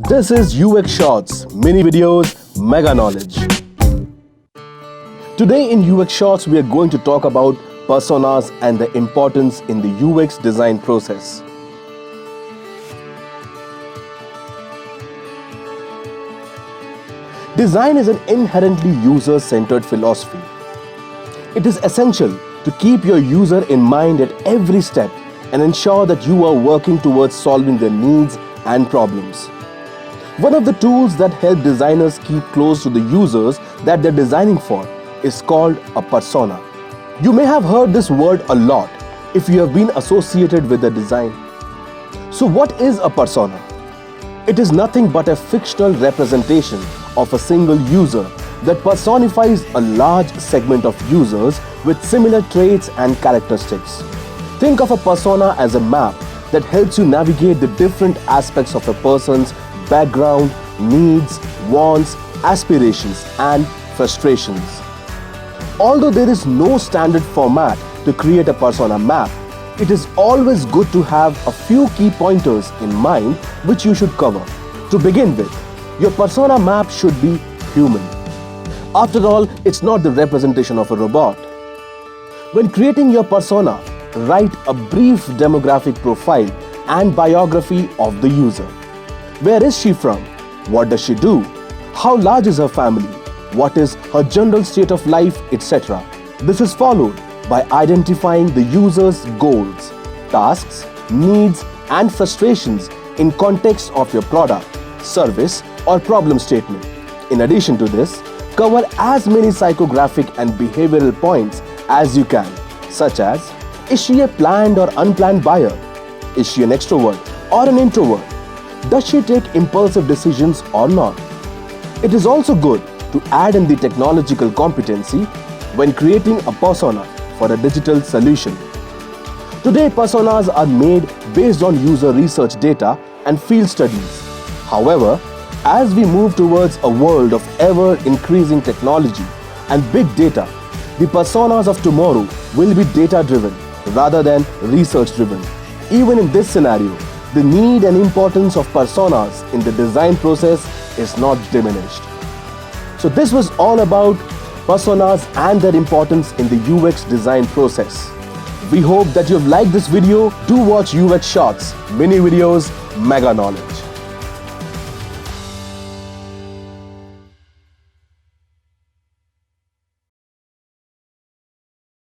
This is UX Shorts, mini videos, mega knowledge. Today in UX Shorts, we are going to talk about personas and their importance in the UX design process. Design is an inherently user-centered philosophy. It is essential to keep your user in mind at every step and ensure that you are working towards solving their needs and problems. One of the tools that help designers keep close to the users that they're designing for is called a persona. You may have heard this word a lot if you have been associated with the design. So what is a persona? It is nothing but a fictional representation of a single user that personifies a large segment of users with similar traits and characteristics. Think of a persona as a map that helps you navigate the different aspects of a person's background, needs, wants, aspirations, and frustrations. Although there is no standard format to create a persona map, it is always good to have a few key pointers in mind which you should cover. To begin with, your persona map should be human. After all, it's not the representation of a robot. When creating your persona, write a brief demographic profile and biography of the user. Where is she from? What does she do? How large is her family? What is her general state of life, etc. This is followed by identifying the user's goals, tasks, needs, and frustrations in context of your product, service, or problem statement. In addition to this, cover as many psychographic and behavioral points as you can, such as: is she a planned or unplanned buyer? Is she an extrovert or an introvert? Does she take impulsive decisions or not? It is also good to add in the technological competency when creating a persona for a digital solution. Today, personas are made based on user research data and field studies. However, as we move towards a world of ever-increasing technology and big data, the personas of tomorrow will be data-driven rather than research-driven. Even in this scenario, the need and importance of personas in the design process is not diminished. So this was all about personas and their importance in the UX design process. We hope that you've liked this video. Do watch UX Shorts, mini videos, mega knowledge.